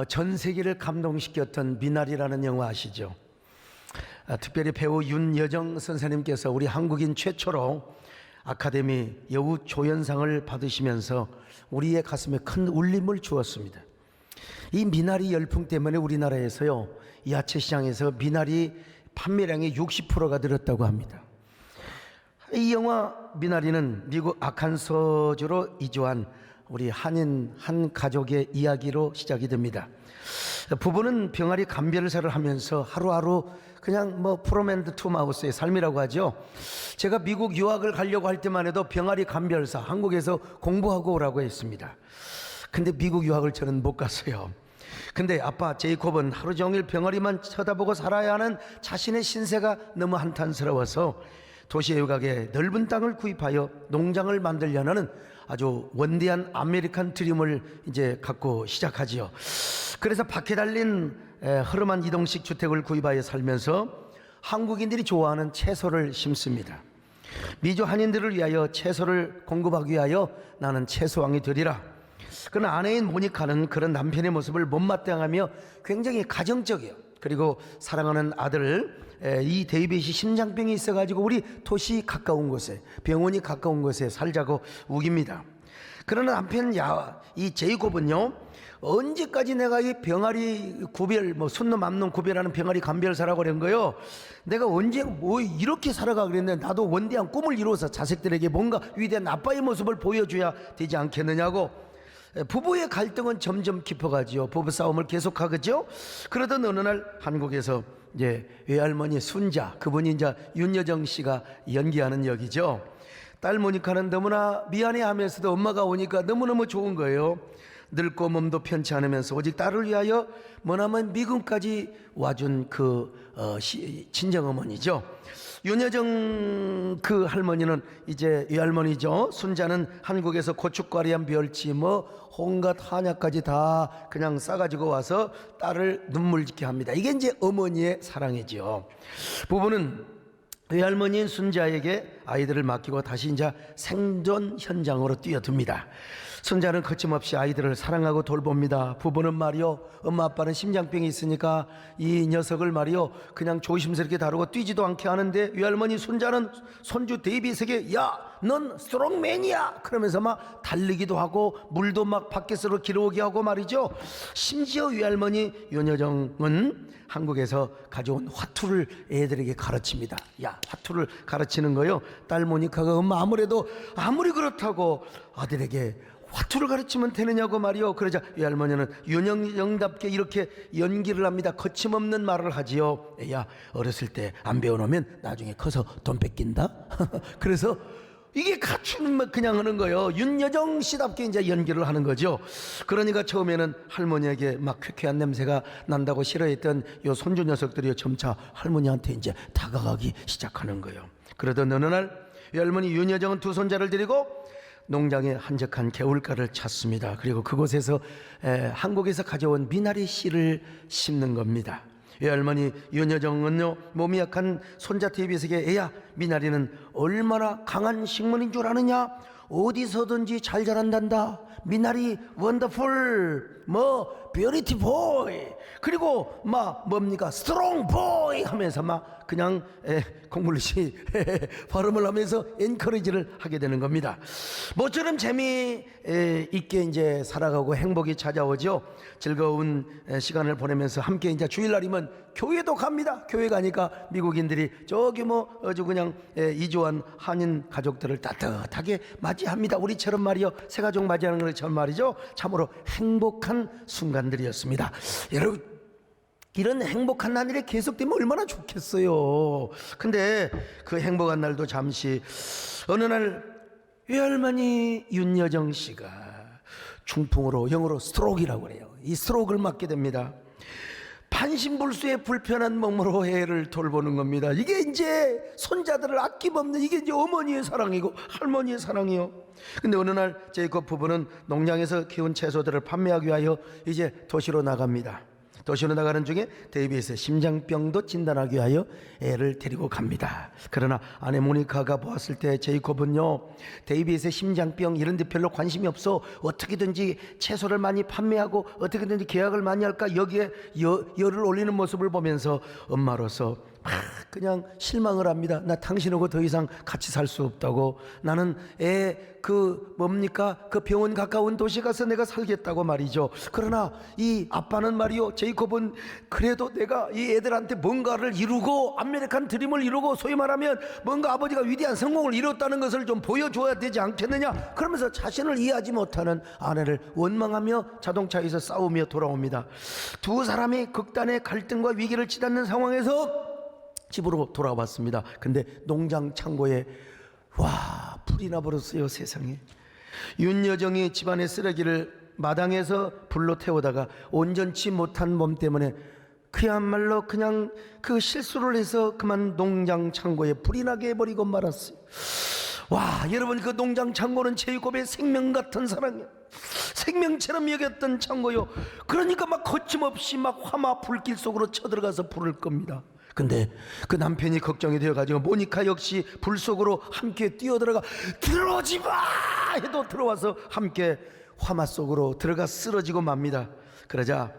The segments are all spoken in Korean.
전 세계를 감동시켰던 미나리라는 영화 아시죠? 특별히 배우 윤여정 선생님께서 우리 한국인 최초로 아카데미 여우 조연상을 받으시면서 우리의 가슴에 큰 울림을 주었습니다. 이 미나리 열풍 때문에 우리나라에서요, 야채 시장에서 미나리 판매량이 60%가 늘었다고 합니다. 이 영화 미나리는 미국 아칸소주로 이주한 우리 한인 한 가족의 이야기로 시작이 됩니다. 부부는 병아리 감별사를 하면서 하루하루 그냥 프롬&드 투 마우스의 삶이라고 하죠. 제가 미국 유학을 가려고 할 때만 해도 병아리 감별사 한국에서 공부하고 오라고 했습니다. 근데 미국 유학을 저는 못 갔어요. 근데 아빠 제이콥은 하루 종일 병아리만 쳐다보고 살아야 하는 자신의 신세가 너무 한탄스러워서 도시의 외곽에 넓은 땅을 구입하여 농장을 만들려는 아주 원대한 아메리칸 드림을 이제 갖고 시작하지요. 그래서 밖에 달린 허름한 이동식 주택을 구입하여 살면서 한국인들이 좋아하는 채소를 심습니다. 미주 한인들을 위하여 채소를 공급하기 위하여 나는 채소왕이 되리라. 그러나 아내인 모니카는 그런 남편의 모습을 못마땅하며 굉장히 가정적이에요. 그리고 사랑하는 아들 이 데이빗이 심장병이 있어가지고 우리 도시 가까운 곳에, 병원이 가까운 곳에 살자고 우깁니다. 그러나 남편 이 제이콥은요, 언제까지 내가 이 병아리 구별, 순놈 암놈 구별하는 병아리 감별사라고 그런 거요, 내가 언제 이렇게 살아가 그랬는데 나도 원대한 꿈을 이루어서 자식들에게 뭔가 위대한 아빠의 모습을 보여줘야 되지 않겠느냐고. 부부의 갈등은 점점 깊어가지요. 부부싸움을 계속하겠죠. 그러던 어느 날 한국에서 이제 외할머니 순자, 그분이 이제 윤여정 씨가 연기하는 역이죠. 딸 모니카는 너무나 미안해하면서도 엄마가 오니까 너무너무 좋은 거예요. 늙고 몸도 편치 않으면서 오직 딸을 위하여 머나먼 미국까지 와준 친정어머니죠. 윤여정 그 할머니는 이제 외할머니죠. 순자는 한국에서 고춧가리한 멸치 온갖 한약까지 다 그냥 싸가지고 와서 딸을 눈물 짓게 합니다. 이게 이제 어머니의 사랑이죠. 부부는 외할머니인 순자에게 아이들을 맡기고 다시 이제 생존 현장으로 뛰어듭니다. 순자는 거침없이 아이들을 사랑하고 돌봅니다. 부부는 말이요, 엄마 아빠는 심장병이 있으니까 이 녀석을 말이요 그냥 조심스럽게 다루고 뛰지도 않게 하는데, 외할머니 순자는 손주 데이빗에게 넌 스트롱맨이야 그러면서 막 달리기도 하고 물도 막 밖에서 길어오게 하고 말이죠. 심지어 외할머니 윤여정은 한국에서 가져온 화투를 애들에게 가르칩니다. 화투를 가르치는 거요, 딸 모니카가 엄마 아무리 그렇다고 아들에게 화투를 가르치면 되느냐고 말이요. 그러자 외할머니는 윤여정답게 이렇게 연기를 합니다. 거침없는 말을 하지요. 어렸을 때 안 배워놓으면 나중에 커서 돈 뺏긴다. 그래서 이게 갖추는 그냥 하는 거예요. 윤여정 씨답게 이제 연기를 하는 거죠. 그러니까 처음에는 할머니에게 막 쾌쾌한 냄새가 난다고 싫어했던 요 손주 녀석들이 점차 할머니한테 이제 다가가기 시작하는 거예요. 그러던 어느 날 외할머니 윤여정은 두 손자를 데리고 농장의 한적한 개울가를 찾습니다. 그리고 그곳에서 한국에서 가져온 미나리 씨를 심는 겁니다. 외할머니 윤여정은요, 몸이 약한 손자 데이빗에게 애야, 미나리는 얼마나 강한 식물인 줄 아느냐? 어디서든지 잘 자란단다. 미나리 원더풀, 뷰티보이, 그리고 뭡니까 스트롱 보이 하면서 그냥 공물씨 발음을 하면서 엔커리지를 하게 되는 겁니다. 모처럼 재미있게 이제 살아가고 행복이 찾아오죠. 즐거운 시간을 보내면서 함께 이제 주일날이면 교회도 갑니다. 교회 가니까 미국인들이 저기 아주 그냥 이주한 한인 가족들을 따뜻하게 맞이합니다. 우리처럼 말이요, 새가족 맞이하는 것처럼 말이죠. 참으로 행복한 순간들이었습니다. 여러분, 이런 행복한 날이 계속되면 얼마나 좋겠어요. 근데 그 행복한 날도 잠시, 어느 날 외할머니 윤여정 씨가 중풍으로, 영어로 스트로크라고 그래요. 이 스트로크를 맞게 됩니다. 반신불수의 불편한 몸으로 애를 돌보는 겁니다. 이게 이제 손자들을 아낌없는, 이게 이제 어머니의 사랑이고 할머니의 사랑이요. 근데 어느 날 제이콥 부부는 농장에서 키운 채소들을 판매하기 위하여 이제 도시로 나갑니다. 도시로 나가는 중에 데이빗의 심장병도 진단하기 위하여 애를 데리고 갑니다. 그러나 아내 모니카가 보았을 때 제이콥은요, 데이빗의 심장병 이런 데 별로 관심이 없어 어떻게든지 채소를 많이 판매하고 어떻게든지 계약을 많이 할까 여기에 열을 올리는 모습을 보면서 엄마로서 그냥 실망을 합니다. 나 당신하고 더 이상 같이 살 수 없다고. 나는 그 병원 가까운 도시 가서 내가 살겠다고 말이죠. 그러나 이 아빠는 말이요, 제이콥은 그래도 내가 이 애들한테 뭔가를 이루고 아메리칸 드림을 이루고 소위 말하면 뭔가 아버지가 위대한 성공을 이뤘다는 것을 좀 보여줘야 되지 않겠느냐, 그러면서 자신을 이해하지 못하는 아내를 원망하며 자동차에서 싸우며 돌아옵니다. 두 사람이 극단의 갈등과 위기를 치닫는 상황에서 집으로 돌아왔습니다. 근데 농장 창고에 불이 나버렸어요. 세상에. 윤여정이 집안의 쓰레기를 마당에서 불로 태우다가 온전치 못한 몸 때문에 그야말로 그냥 그 실수를 해서 그만 농장 창고에 불이 나게 해버리고 말았어요. 여러분, 그 농장 창고는 제이콥의 생명 같은 사랑이요, 생명처럼 여겼던 창고요. 그러니까 막 거침없이 막 화마 불길 속으로 쳐들어가서 불을 겁니다. 근데 그 남편이 걱정이 되어가지고 모니카 역시 불 속으로 함께 뛰어들어가 들어오지 마 해도 들어와서 함께 화마 속으로 들어가 쓰러지고 맙니다. 그러자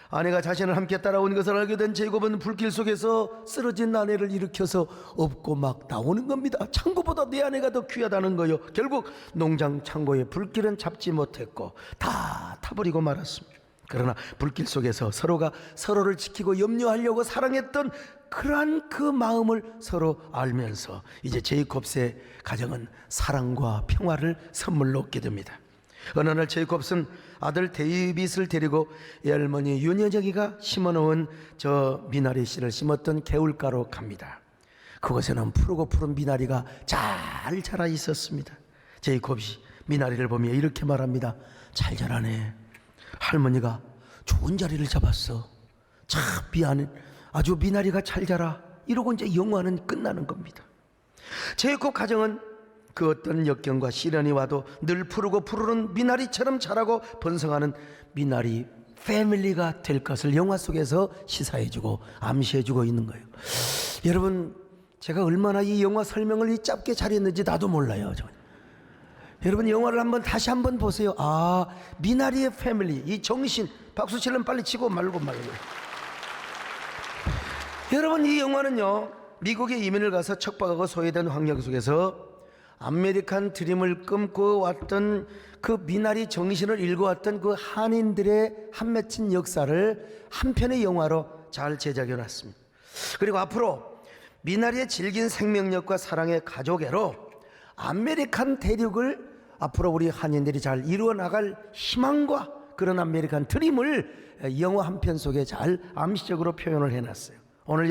아내가 자신을 함께 따라온 것을 알게 된 제이콥은 불길 속에서 쓰러진 아내를 일으켜서 업고 막 나오는 겁니다. 창고보다 내 아내가 더 귀하다는 거요. 결국 농장 창고의 불길은 잡지 못했고 다 타버리고 말았습니다. 그러나 불길 속에서 서로가 서로를 지키고 염려하려고 사랑했던 그러한 그 마음을 서로 알면서 이제 제이콥의 가정은 사랑과 평화를 선물로 얻게 됩니다. 어느 날 제이콥은 아들 데이빗을 데리고 외할머니 윤여정이가 심어놓은 저 미나리 씨를 심었던 개울가로 갑니다. 그곳에는 푸르고 푸른 미나리가 잘 자라 있었습니다. 제이콥이 미나리를 보며 이렇게 말합니다. 잘 자라네. 할머니가 좋은 자리를 잡았어. 참 미안해. 아주 미나리가 잘 자라. 이러고 이제 영화는 끝나는 겁니다. 제이콥 가정은 그 어떤 역경과 시련이 와도 늘 푸르고 푸르른 미나리처럼 자라고 번성하는 미나리 패밀리가 될 것을 영화 속에서 시사해주고 암시해주고 있는 거예요. 여러분, 제가 얼마나 이 영화 설명을 짧게 잘했는지 나도 몰라요. 여러분, 영화를 다시 한번 보세요. 미나리의 패밀리, 이 정신, 박수 치려면 빨리 치고 말고. 여러분, 이 영화는요, 미국에 이민을 가서 척박하고 소외된 환경 속에서 아메리칸 드림을 꿈꿔 왔던 그 미나리 정신을 읽어왔던 그 한인들의 한 맺힌 역사를 한 편의 영화로 잘 제작해 놨습니다. 그리고 앞으로 미나리의 질긴 생명력과 사랑의 가족애로 아메리칸 대륙을 앞으로 우리 한인들이 잘 이루어 나갈 희망과 그런 아메리칸 드림을 영화 한 편 속에 잘 암시적으로 표현을 해놨어요. 오늘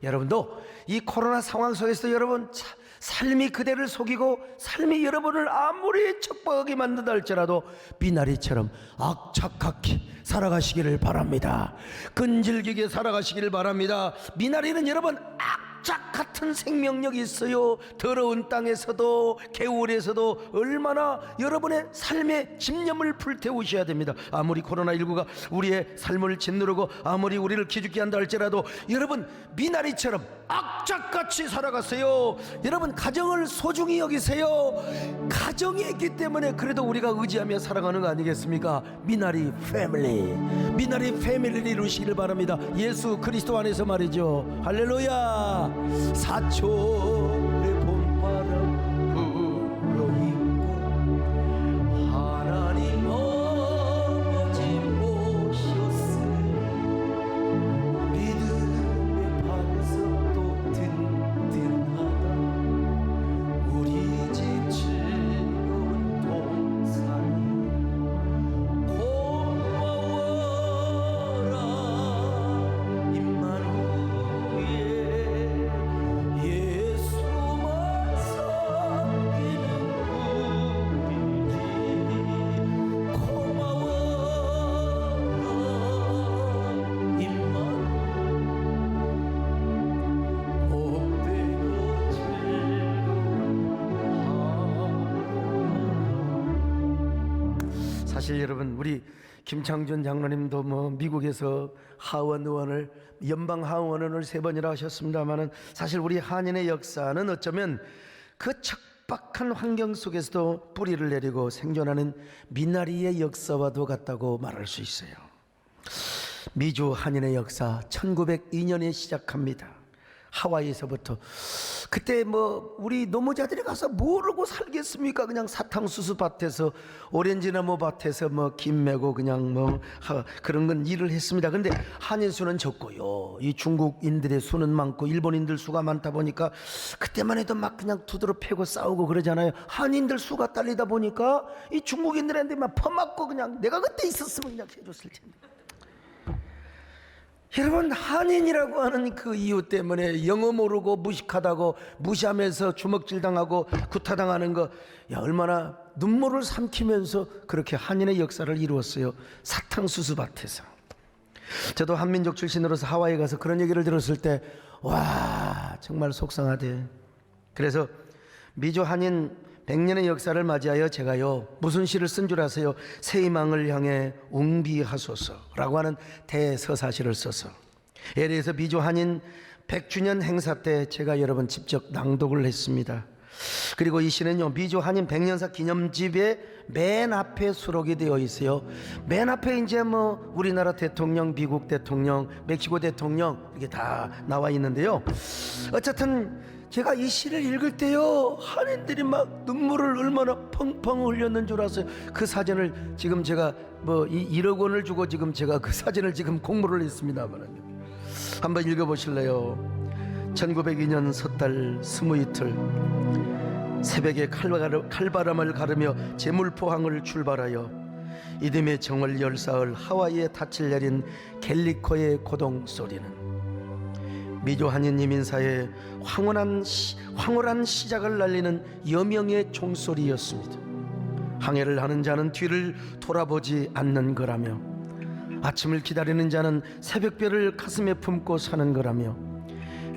여러분도 이 코로나 상황 속에서 여러분 삶이 그대를 속이고 삶이 여러분을 아무리 척박하게 만든다 할지라도 미나리처럼 악착같이 살아가시기를 바랍니다. 끈질기게 살아가시기를 바랍니다. 미나리는 여러분 악착 같은 생명력이 있어요. 더러운 땅에서도 개울에서도 얼마나 여러분의 삶의 집념을 불태우셔야 됩니다. 아무리 코로나19가 우리의 삶을 짓누르고 아무리 우리를 기죽게 한다 할지라도 여러분 미나리처럼 악착같이 살아가세요. 여러분 가정을 소중히 여기세요. 가정이 있기 때문에 그래도 우리가 의지하며 살아가는 거 아니겠습니까? 미나리 패밀리를 이루시기를 바랍니다. 예수 그리스도 안에서 말이죠. 할렐루야. 사초의 봄바람 불어있고 하나님 아버지 모셨으니 믿음의 반석도 든든하다. 우리 집 즐거운 동산이 고마워라. 임마누엘 예수 사실 여러분, 우리 김창준 장로님도 뭐 미국에서 하원 의원을, 연방 하원 의원을 3번이나 하셨습니다만은, 사실 우리 한인의 역사는 어쩌면 그 척박한 환경 속에서도 뿌리를 내리고 생존하는 미나리의 역사와도 같다고 말할 수 있어요. 미주 한인의 역사 1902년에 시작합니다. 하와이에서부터. 그때 뭐 우리 노무자들이 가서 모르고 살겠습니까? 그냥 사탕수수 밭에서, 오렌지나무 밭에서 뭐 김 메고 그냥 뭐 그런 건 일을 했습니다. 근데 한인 수는 적고요, 이 중국인들의 수는 많고 일본인들 수가 많다 보니까 그때만 해도 막 그냥 두드러 패고 싸우고 그러잖아요. 한인들 수가 딸리다 보니까 이 중국인들한테 막 퍼맞고, 그냥 내가 그때 있었으면 그냥 해줬을 텐데. 여러분, 한인이라고 하는 그 이유 때문에 영어 모르고 무식하다고 무시하면서 주먹질 당하고 구타당하는 거, 야, 얼마나 눈물을 삼키면서 그렇게 한인의 역사를 이루었어요. 사탕수수 밭에서. 저도 한민족 출신으로서 하와이 가서 그런 얘기를 들었을 때, 와, 정말 속상하대. 그래서 미주 한인 100년의 역사를 맞이하여 제가요, 무슨 시를 쓴 줄 아세요? 새 희망을 향해 웅비하소서라고 하는 대서사시를 써서, 예를 들어서 미주 한인 100주년 행사 때 제가 여러분 직접 낭독을 했습니다. 그리고 이 시는요, 미주 한인 100년사 기념집의 맨 앞에 수록이 되어 있어요. 맨 앞에 이제 뭐 우리나라 대통령, 미국 대통령, 멕시코 대통령 이렇게 다 나와 있는데요. 어쨌든 제가 이 시를 읽을 때요, 한인들이 막 눈물을 얼마나 펑펑 흘렸는 줄 아세요? 그 사진을 지금 제가 뭐 1억 원을 주고 지금 제가 그 사진을 지금 공모를 했습니다만요. 한번 읽어보실래요? 1902년 섣달 22틀 새벽에 칼바람을 가르며 제물포항을 출발하여 이듬해 정월 열사흘 하와이에 닻을 내린 갤리코의 고동 소리는 미주 한인 이민사의 황홀한 시작을 날리는 여명의 종소리였습니다. 항해를 하는 자는 뒤를 돌아보지 않는 거라며, 아침을 기다리는 자는 새벽별을 가슴에 품고 사는 거라며,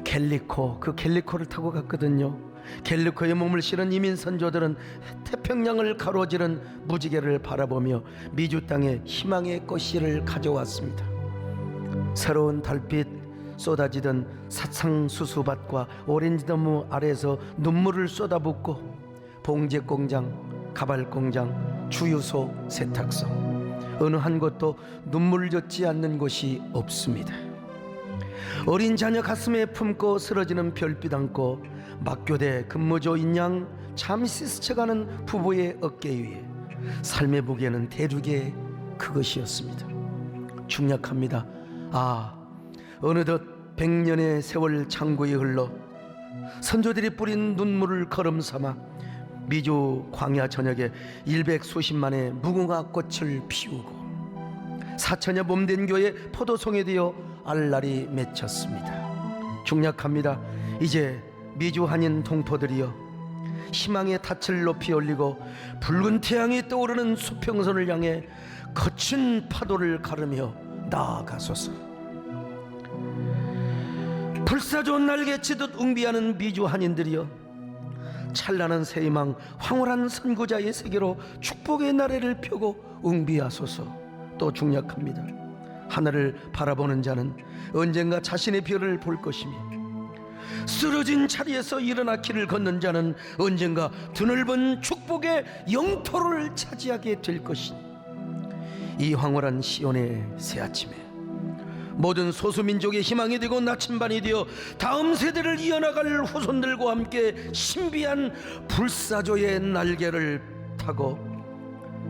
갤리코, 그 갤리코를 타고 갔거든요. 갤리코에 몸을 실은 이민 선조들은 태평양을 가로지른 무지개를 바라보며 미주 땅에 희망의 꽃씨를 가져왔습니다. 새로운 달빛 쏟아지던 사탕수수밭과 오렌지나무 아래에서 눈물을 쏟아붓고, 봉제공장, 가발공장, 주유소, 세탁소, 어느 한 곳도 눈물 젖지 않는 곳이 없습니다. 어린 자녀 가슴에 품고 쓰러지는 별빛 안고 막교대 근무조인 양 잠시 스쳐가는 부부의 어깨 위에 삶의 무게는 대륙의 그것이었습니다. 중략합니다. 어느덧 100년의 세월 창고에 흘러 선조들이 뿌린 눈물을 걸음 삼아 미주 광야 전역에 100수십만의 무궁화 꽃을 피우고 4천여 몸된 교회 포도송이 되어 알날이 맺혔습니다. 중략합니다. 이제 미주 한인 동포들이여, 희망의 닻을 높이 올리고 붉은 태양이 떠오르는 수평선을 향해 거친 파도를 가르며 나아가소서. 불사조 날개치듯 웅비하는 미주 한인들이여, 찬란한 새희망 황홀한 선구자의 세계로 축복의 나래를 펴고 웅비하소서. 또 중략합니다. 하늘을 바라보는 자는 언젠가 자신의 별을 볼 것이며, 쓰러진 자리에서 일어나 길을 걷는 자는 언젠가 드넓은 축복의 영토를 차지하게 될 것이니, 이 황홀한 시온의 새아침에 모든 소수민족의 희망이 되고 나침반이 되어 다음 세대를 이어나갈 후손들과 함께 신비한 불사조의 날개를 타고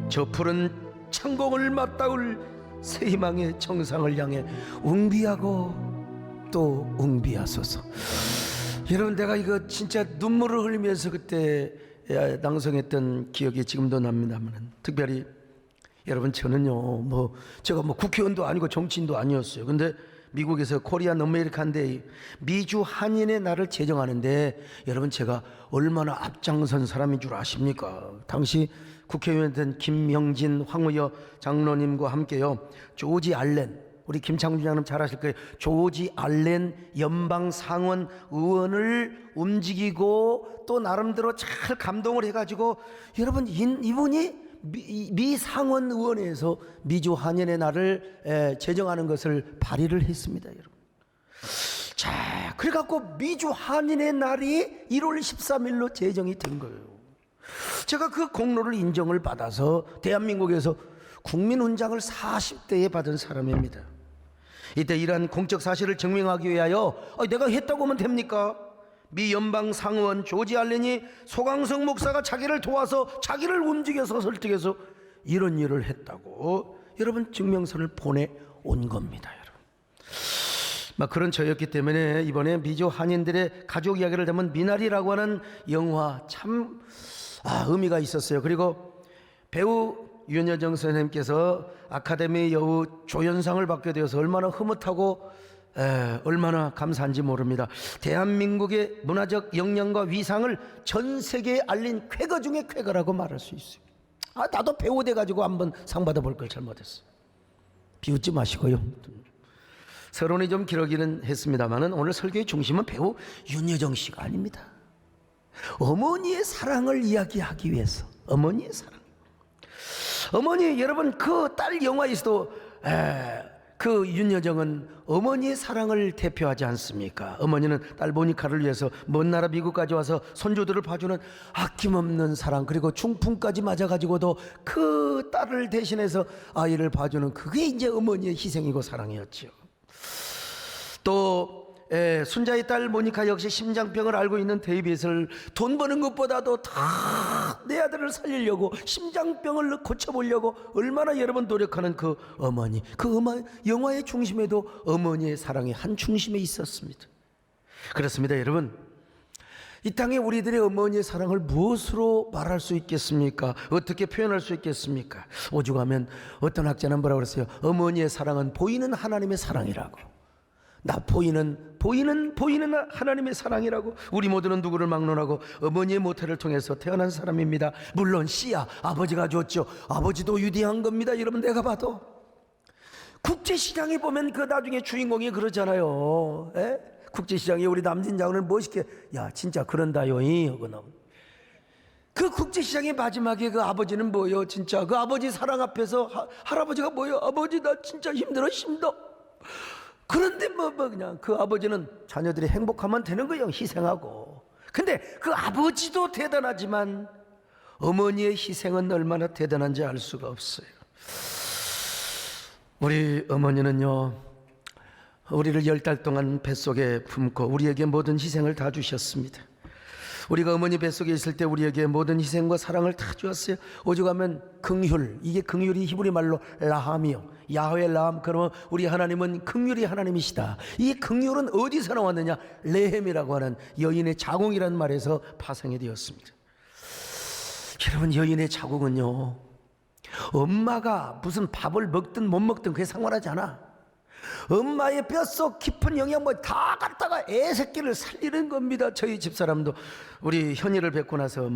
저 푸른 창공을 맞닿을 새 희망의 정상을 향해 웅비하고 또 웅비하소서. 여러분, 내가 이거 진짜 눈물을 흘리면서 그때 낭송했던 기억이 지금도 납니다만, 특별히 여러분, 저는요, 제가 국회의원도 아니고 정치인도 아니었어요. 근데 미국에서 코리안 아메리칸 데이, 미주 한인의 날을 제정하는데, 여러분, 제가 얼마나 앞장선 사람인 줄 아십니까? 당시 국회의원된 김명진 황의여 장로님과 함께요, 조지 알렌, 우리 김창준 장로님 잘 아실 거예요. 조지 알렌 연방 상원 의원을 움직이고 또 나름대로 잘 감동을 해가지고, 여러분, 이분이 미 상원 의원회에서 미주 한인의 날을 제정하는 것을 발의를 했습니다, 여러분. 자, 그래갖고 미주 한인의 날이 1월 13일로 제정이 된 거예요. 제가 그 공로를 인정을 받아서 대한민국에서 국민훈장을 40대에 받은 사람입니다. 이때 이러한 공적 사실을 증명하기 위하여 내가 했다고 하면 됩니까? 미 연방 상원 조지 알렌이 소강성 목사가 자기를 도와서 자기를 움직여서 설득해서 이런 일을 했다고 여러분 증명서를 보내온 겁니다, 여러분. 막 그런 저였기 때문에 이번에 미주 한인들의 가족 이야기를 담은 미나리라고 하는 영화 참 의미가 있었어요. 그리고 배우 윤여정 선생님께서 아카데미 여우 조연상을 받게 되어서 얼마나 흐뭇하고 얼마나 감사한지 모릅니다. 대한민국의 문화적 역량과 위상을 전 세계에 알린 쾌거 중에 쾌거라고 말할 수 있어요. 나도 배우 돼가지고 한번 상 받아볼 걸 잘못했어. 비웃지 마시고요. 서론이 좀 길어지는 했습니다만은 오늘 설교의 중심은 배우 윤여정 씨가 아닙니다. 어머니의 사랑을 이야기하기 위해서, 어머니의 사랑. 어머니, 여러분 그 딸 영화에서도 그 윤여정은 어머니의 사랑을 대표하지 않습니까? 어머니는 딸 모니카를 위해서 먼 나라 미국까지 와서 손주들을 봐주는 아낌없는 사랑, 그리고 중풍까지 맞아가지고도 그 딸을 대신해서 아이를 봐주는 그게 이제 어머니의 희생이고 사랑이었죠. 또 순자의 딸 모니카 역시 심장병을 앓고 있는 데이빗을 돈 버는 것보다도 다 내 아들을 살리려고 심장병을 고쳐보려고 얼마나 여러 번 노력하는 그 어머니, 영화의 중심에도 어머니의 사랑이 한 중심에 있었습니다. 그렇습니다, 여러분. 이 땅에 우리들의 어머니의 사랑을 무엇으로 말할 수 있겠습니까? 어떻게 표현할 수 있겠습니까? 오죽하면 어떤 학자는 뭐라고 그랬어요? 어머니의 사랑은 보이는 하나님의 사랑이라고. 나 보이는 하나님의 사랑이라고. 우리 모두는 누구를 막론하고 어머니의 모태를 통해서 태어난 사람입니다. 물론 씨야 아버지가 줬죠. 아버지도 유대한 겁니다. 여러분, 내가 봐도 국제시장에 보면 그 나중에 주인공이 그러잖아요. 국제시장에 우리 남진 장군을 멋있게 야 진짜 그런다요 하고 나온 그 국제시장의 마지막에 그 아버지는 뭐요? 진짜 그 아버지 사랑 앞에서 할아버지가 뭐요? 아버지 나 진짜 힘들어. 그런데 그냥 그 아버지는 자녀들이 행복하면 되는 거예요. 희생하고. 근데 그 아버지도 대단하지만 어머니의 희생은 얼마나 대단한지 알 수가 없어요. 우리 어머니는요, 우리를 10달 동안 뱃속에 품고 우리에게 모든 희생을 다 주셨습니다. 우리가 어머니 뱃속에 있을 때 우리에게 모든 희생과 사랑을 다 주었어요. 오죽하면 긍휼, 이게 긍휼이 히브리 말로 라함이요, 야훼 라함. 그러면 우리 하나님은 긍휼이 하나님이시다. 이 긍휼은 어디서 나왔느냐? 레헴이라고 하는 여인의 자궁이라는 말에서 파생이 되었습니다. 여러분, 여인의 자궁은요, 엄마가 무슨 밥을 먹든 못 먹든 그게 상관하지 않아. 엄마의 뼛속 깊은 영양분 다 갖다가 애 새끼를 살리는 겁니다. 저희 집사람도 우리 현이를 뵙고 나서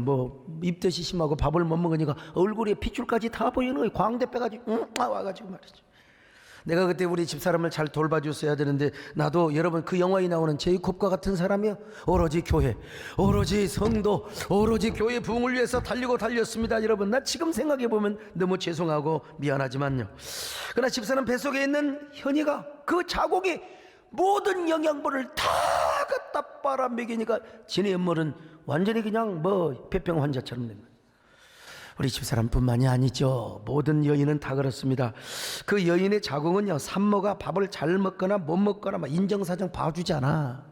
입덧이 심하고 밥을 못 먹으니까 얼굴에 핏줄까지 다 보이는 거예요. 광대 빼가지고 와가지고 말이죠. 내가 그때 우리 집사람을 잘 돌봐줬어야 되는데, 나도 여러분 그 영화에 나오는 제이콥과 같은 사람이요. 오로지 교회, 오로지 성도, 오로지 교회 부흥을 위해서 달렸습니다. 여러분, 나 지금 생각해보면 너무 죄송하고 미안하지만요. 그러나 집사람 뱃속에 있는 현이가 그 자국이 모든 영양분을 다 갖다 빨아먹이니까 지네 엄물은 완전히 그냥 폐병 환자처럼 된 거예요. 우리 집사람뿐만이 아니죠. 모든 여인은 다 그렇습니다. 그 여인의 자궁은요, 산모가 밥을 잘 먹거나 못 먹거나 인정사정 봐주지 않아.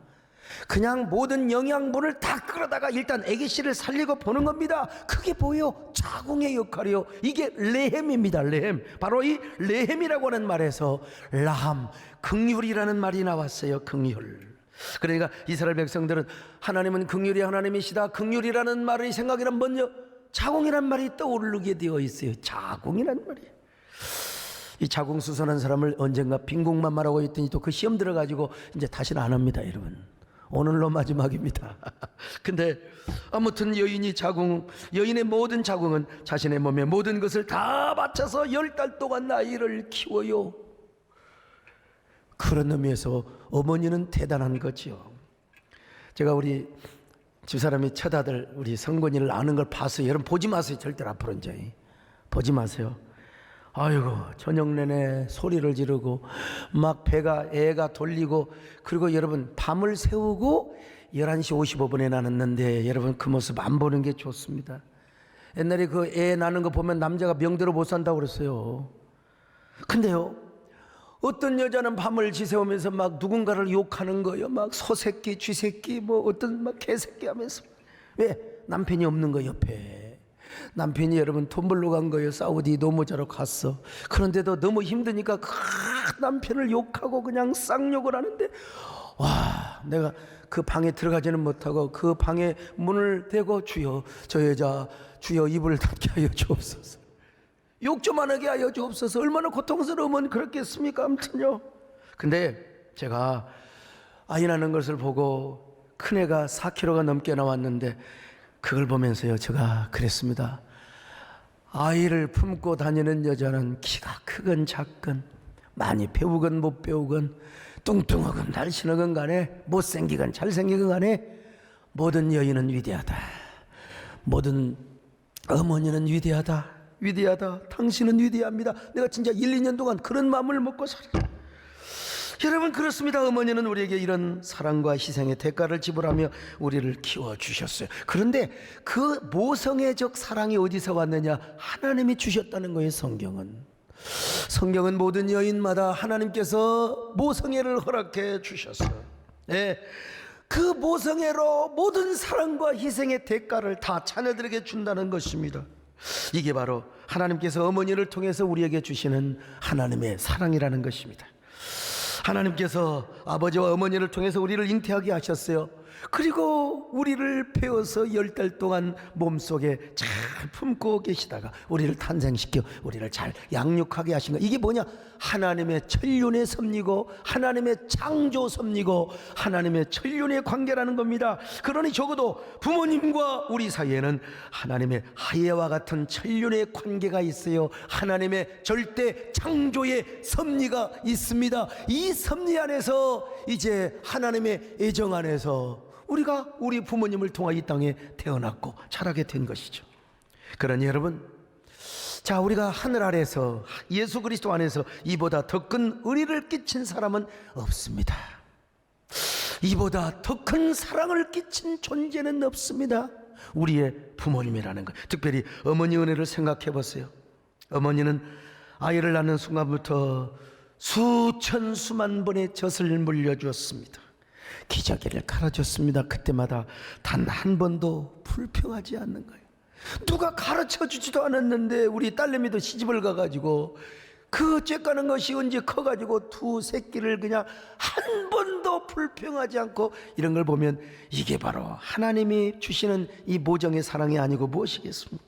그냥 모든 영양분을 다 끌어다가 일단 아기씨를 살리고 보는 겁니다. 그게 뭐예요? 자궁의 역할이요. 이게 레헴입니다. 레헴. 바로 이 레헴이라고 하는 말에서 라함, 긍휼이라는 말이 나왔어요. 긍휼. 그러니까 이스라엘 백성들은 하나님은 긍휼이 하나님이시다, 긍휼이라는 말의 생각이란 먼저 자궁이란 말이 떠오르게 되어 있어요. 자궁이란 말이에요. 이 자궁 수선한 사람을 언젠가 빈궁만 말하고 있더니 또 그 시험 들어가지고 이제 다시는 안 합니다, 여러분. 오늘로 마지막입니다. 근데 아무튼 여인의 모든 자궁은 자신의 몸에 모든 것을 다 바쳐서 10달 동안 아이를 키워요. 그런 의미에서 어머니는 대단한 거죠. 제가 우리 집사람이 첫 아들 우리 성건이를 아는 걸 봤어요. 여러분 보지 마세요. 절대로 앞으로 이제 보지 마세요. 아이고 저녁 내내 소리를 지르고 막 애가 돌리고, 그리고 여러분 밤을 새우고 11시 55분에 나눴는데 여러분 그 모습 안 보는 게 좋습니다. 옛날에 그 애 낳는 거 보면 남자가 명대로 못 산다고 그랬어요. 근데요, 어떤 여자는 밤을 지새우면서 막 누군가를 욕하는 거예요. 막 소새끼, 쥐새끼, 뭐 어떤 막 개새끼 하면서. 왜? 남편이 없는 거 옆에. 남편이 여러분 돈 벌러 간 거예요. 사우디 노무자로 갔어. 그런데도 너무 힘드니까 남편을 욕하고 그냥 쌍욕을 하는데, 와, 내가 그 방에 들어가지는 못하고 그 방에 문을 대고 주여 저 여자 주여 입을 닫게 하여 주옵소서, 욕 좀 안 하게 하여 주옵소서. 얼마나 고통스러우면 그렇겠습니까? 아무튼요. 근데 제가 아이 낳는 것을 보고 큰애가 4kg가 넘게 나왔는데 그걸 보면서요 제가 그랬습니다. 아이를 품고 다니는 여자는 키가 크건 작건, 많이 배우건 못 배우건, 뚱뚱하건 날씬하건 간에, 못생기건 잘생기건 간에 모든 여인은 위대하다. 모든 어머니는 위대하다. 위대하다. 당신은 위대합니다. 내가 진짜 1, 2년 동안 그런 마음을 먹고 살았어요. 여러분 그렇습니다. 어머니는 우리에게 이런 사랑과 희생의 대가를 지불하며 우리를 키워주셨어요. 그런데 그 모성애적 사랑이 어디서 왔느냐? 하나님이 주셨다는 거예요. 성경은 모든 여인마다 하나님께서 모성애를 허락해 주셨어요. 네. 그 모성애로 모든 사랑과 희생의 대가를 다 자녀들에게 준다는 것입니다. 이게 바로 하나님께서 어머니를 통해서 우리에게 주시는 하나님의 사랑이라는 것입니다. 하나님께서 아버지와 어머니를 통해서 우리를 잉태하게 하셨어요. 그리고 우리를 배워서 10달 동안 몸속에 잘 품고 계시다가 우리를 탄생시켜 우리를 잘 양육하게 하신 거. 이게 뭐냐? 하나님의 천륜의 섭리고 하나님의 창조 섭리고 하나님의 천륜의 관계라는 겁니다. 그러니 적어도 부모님과 우리 사이에는 하나님의 하예와 같은 천륜의 관계가 있어요. 하나님의 절대 창조의 섭리가 있습니다. 이 섭리 안에서 이제 하나님의 애정 안에서 우리가 우리 부모님을 통해 이 땅에 태어났고 자라게 된 것이죠. 그러니 여러분, 자, 우리가 하늘 아래서 예수 그리스도 안에서 이보다 더 큰 의리를 끼친 사람은 없습니다. 이보다 더 큰 사랑을 끼친 존재는 없습니다. 우리의 부모님이라는 것. 특별히 어머니 은혜를 생각해 보세요. 어머니는 아이를 낳는 순간부터 수천 수만 번의 젖을 물려주었습니다. 기저귀를 갈아줬습니다. 그때마다 단 한 번도 불평하지 않는 거예요. 누가 가르쳐 주지도 않았는데 우리 딸내미도 시집을 가가지고 그 쬐까는 것이 언제 커가지고 두 새끼를 그냥 한 번도 불평하지 않고, 이런 걸 보면 이게 바로 하나님이 주시는 이 모정의 사랑이 아니고 무엇이겠습니까?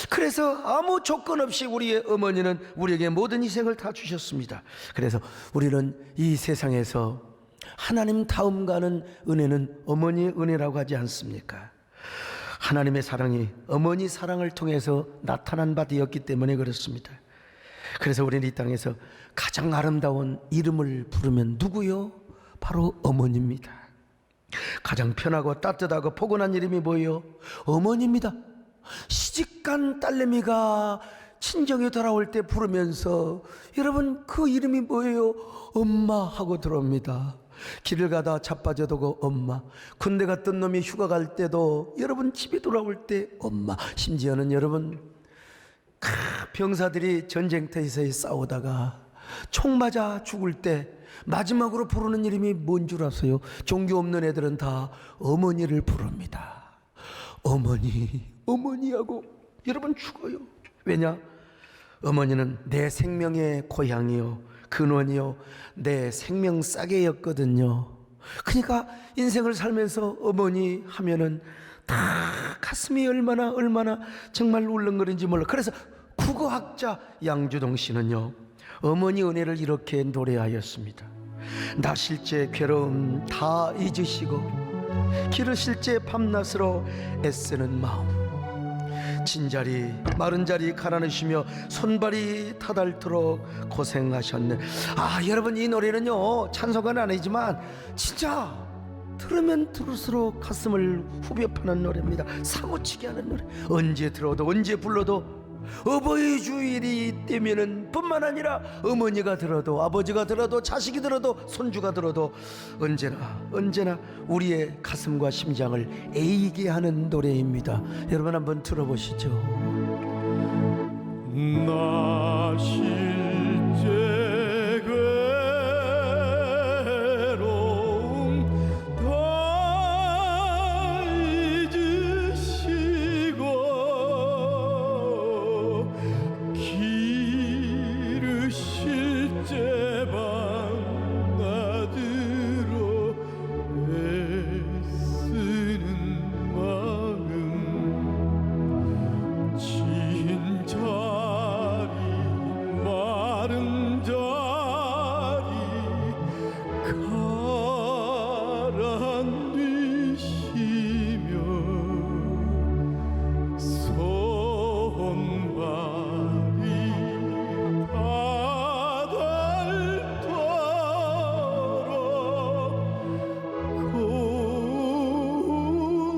그래서 아무 조건 없이 우리의 어머니는 우리에게 모든 희생을 다 주셨습니다. 그래서 우리는 이 세상에서 하나님 다음 가는 은혜는 어머니의 은혜라고 하지 않습니까? 하나님의 사랑이 어머니 사랑을 통해서 나타난 바 되었기 때문에 그렇습니다. 그래서 우리는 이 땅에서 가장 아름다운 이름을 부르면 누구요? 바로 어머니입니다. 가장 편하고 따뜻하고 포근한 이름이 뭐예요? 어머니입니다. 시집간 딸내미가 친정에 돌아올 때 부르면서 여러분 그 이름이 뭐예요? 엄마 하고 들어옵니다. 길을 가다 자빠져도 엄마, 군대 갔던 놈이 휴가 갈 때도 여러분 집에 돌아올 때 엄마, 심지어는 여러분 병사들이 전쟁터에서 싸우다가 총 맞아 죽을 때 마지막으로 부르는 이름이 뭔 줄 아세요? 종교 없는 애들은 다 어머니를 부릅니다. 어머니, 어머니하고 여러분 죽어요. 왜냐? 어머니는 내 생명의 고향이요, 근원이요, 내 생명 싸개였거든요. 그러니까 인생을 살면서 어머니 하면은 다 가슴이 얼마나 정말 울렁거리는지 몰라. 그래서 국어학자 양주동 씨는요, 어머니 은혜를 이렇게 노래하였습니다. 나실 제 괴로움 다 잊으시고 기르실 제 밤낮으로 애쓰는 마음, 진자리 마른 자리 가라앉으시며 손발이 타닳도록 고생하셨네. 아, 여러분 이 노래는요 찬송가는 아니지만 진짜 들으면 들을수록 가슴을 후벼 파는 노래입니다. 사무치게 하는 노래. 언제 들어도 언제 불러도 어버이 주일이 되면은 뿐만 아니라 어머니가 들어도 아버지가 들어도 자식이 들어도 손주가 들어도 언제나 우리의 가슴과 심장을 애이게 하는 노래입니다. 여러분 한번 들어보시죠. 나 실제 괴로움 다 잊으시고 길을 실제 만나들어 애쓰는 마음 진짜리 마른 자리 가라앉으시며 손발이 닿을도록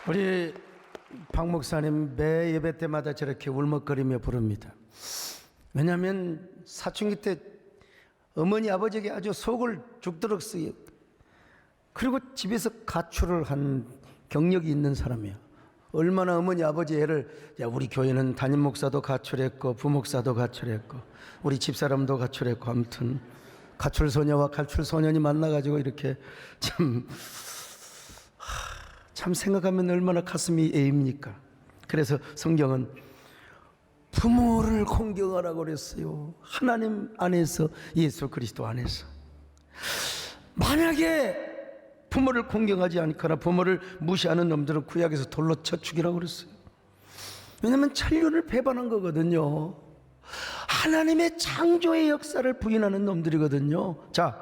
우리 박 목사님 매 예배 때마다 저렇게 울먹거리며 부릅니다. 왜냐하면 사춘기 때 어머니 아버지에게 아주 속을 죽도록 쓰여, 그리고 집에서 가출을 한 경력이 있는 사람이에요. 얼마나 어머니 아버지 애를, 야 우리 교회는 담임 목사도 가출했고 부목사도 가출했고 우리 집사람도 가출했고, 아무튼 가출소녀와 가출소년이 만나가지고 이렇게 참 생각하면 얼마나 가슴이 애입니까? 그래서 성경은 부모를 공경하라고 그랬어요. 하나님 안에서, 예수 그리스도 안에서. 만약에 부모를 공경하지 않거나 부모를 무시하는 놈들은 구약에서 돌로 쳐 죽이라고 그랬어요. 왜냐하면 천륜을 배반한 거거든요. 하나님의 창조의 역사를 부인하는 놈들이거든요. 자,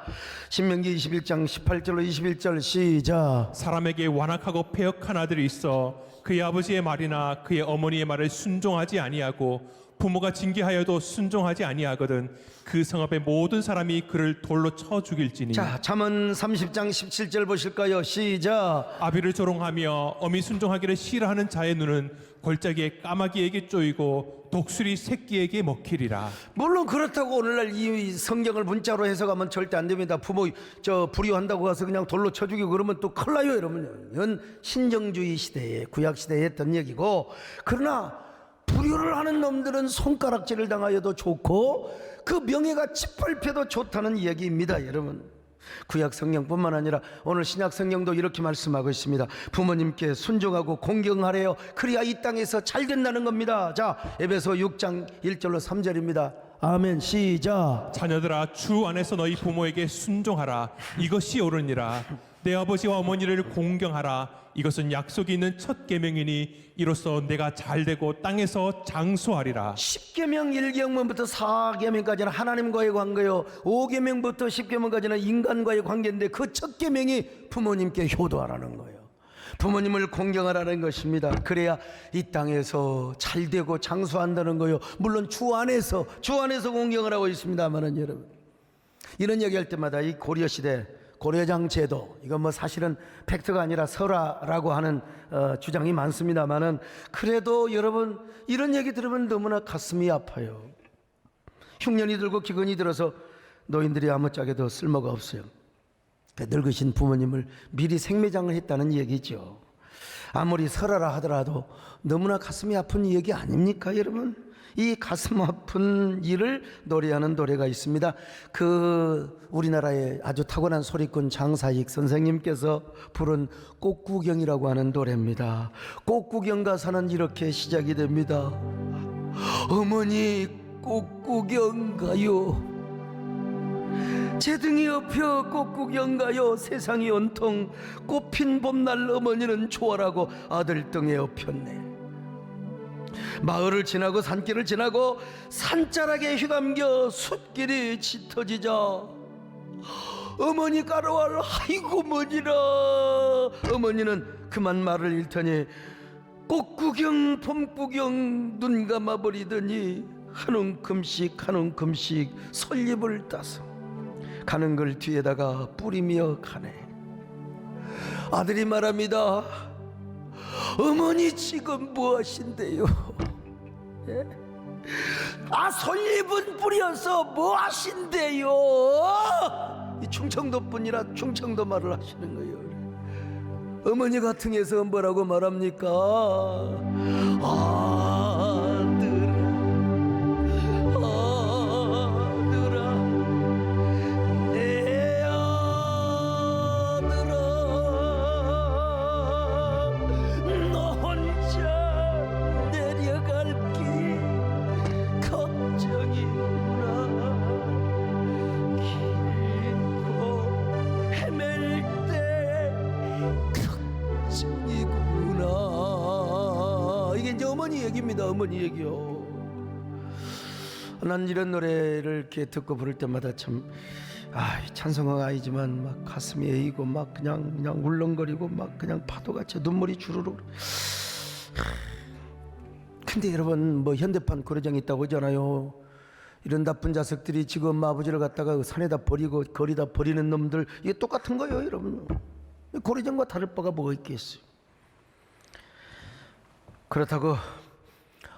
신명기 21장 18절로 21절 시작. 사람에게 완악하고 패역한 아들이 있어 그의 아버지의 말이나 그의 어머니의 말을 순종하지 아니하고 부모가 징계하여도 순종하지 아니하거든 그 성읍의 모든 사람이 그를 돌로 쳐 죽일지니. 자, 잠언 30장 17절 보실까요? 시작. 아비를 조롱하며 어미 순종하기를 싫어하는 자의 눈은 골짜기에 까마귀에게 쪼이고 독수리 새끼에게 먹히리라. 물론 그렇다고 오늘날 이 성경을 문자로 해석하면 절대 안 됩니다. 부모 불효한다고 가서 그냥 돌로 쳐 죽이고 그러면 또 큰일 나요, 여러분. 이건 신정주의 시대에, 구약 시대에 했던 얘기고, 그러나 불효를 하는 놈들은 손가락질을 당하여도 좋고 그 명예가 짓밟혀도 좋다는 이야기입니다, 여러분. 구약 성경뿐만 아니라 오늘 신약 성경도 이렇게 말씀하고 있습니다. 부모님께 순종하고 공경하래요. 그래야 이 땅에서 잘 된다는 겁니다. 자, 에베소 6장 1절로 3절입니다. 아멘. 시작. 자녀들아, 주 안에서 너희 부모에게 순종하라. 이것이 옳으니라. 내 아버지와 어머니를 공경하라. 이것은 약속이 있는 첫 계명이니 이로써 내가 잘되고 땅에서 장수하리라. 10계명 1계명부터 4계명까지는 하나님과의 관계요, 5계명부터 10계명까지는 인간과의 관계인데 그 첫 계명이 부모님께 효도하라는 거예요. 부모님을 공경하라는 것입니다. 그래야 이 땅에서 잘되고 장수한다는 거예요. 물론 주 안에서 공경을 하고 있습니다만은, 여러분, 이런 얘기할 때마다 이 고려 시대 고려장 제도, 이건 뭐 사실은 팩트가 아니라 설화라고 하는 주장이 많습니다만은, 그래도 여러분 이런 얘기 들으면 너무나 가슴이 아파요. 흉년이 들고 기근이 들어서 노인들이 아무짝에도 쓸모가 없어요. 늙으신 부모님을 미리 생매장을 했다는 얘기죠. 아무리 설화라 하더라도 너무나 가슴이 아픈 얘기 아닙니까, 여러분? 이 가슴 아픈 일을 노래하는 노래가 있습니다. 그 우리나라의 아주 타고난 소리꾼 장사익 선생님께서 부른 꽃구경이라고 하는 노래입니다. 꽃구경 가사는 이렇게 시작이 됩니다. 어머니 꽃구경 가요, 제 등이 업혀 꽃구경 가요, 세상이 온통 꽃핀 봄날 어머니는 좋아라고 아들 등에 업혔네. 마을을 지나고 산길을 지나고 산자락에 휘감겨 숲길이 짙어지자 어머니 가로알 아이고 머니라. 어머니는 그만 말을 잃더니 꽃구경 봄구경 눈 감아버리더니 한 움큼씩 솔잎을 따서 가는 걸 뒤에다가 뿌리며 가네. 아들이 말합니다. 어머니 지금 뭐 하신대요? 예? 아, 솔잎은 뿌려서 뭐 하신대요? 이 충청도 분이라 충청도 말을 하시는 거예요. 어머니 같은 에서 뭐라고 말합니까? 아들아, 내 아들아, 너 혼자 내려갈 길 걱정이구나. 길고 헤맬 때 걱정이구나. 이게 이제 어머니 얘기입니다. 어머니 얘기요. 난 이런 노래를 이렇게 듣고 부를 때마다 참, 찬송은 아니지만 막 가슴이 에이고 막 그냥 울렁거리고 막 그냥 파도같이 눈물이 주르륵. 근데 여러분, 뭐 현대판 고려장이 있다고 하잖아요. 이런 나쁜 자석들이 지금 아버지를 갖다가 산에다 버리고 거리다 버리는 놈들, 이게 똑같은 거예요, 여러분. 고려장과 다를 바가 뭐가 있겠어요. 그렇다고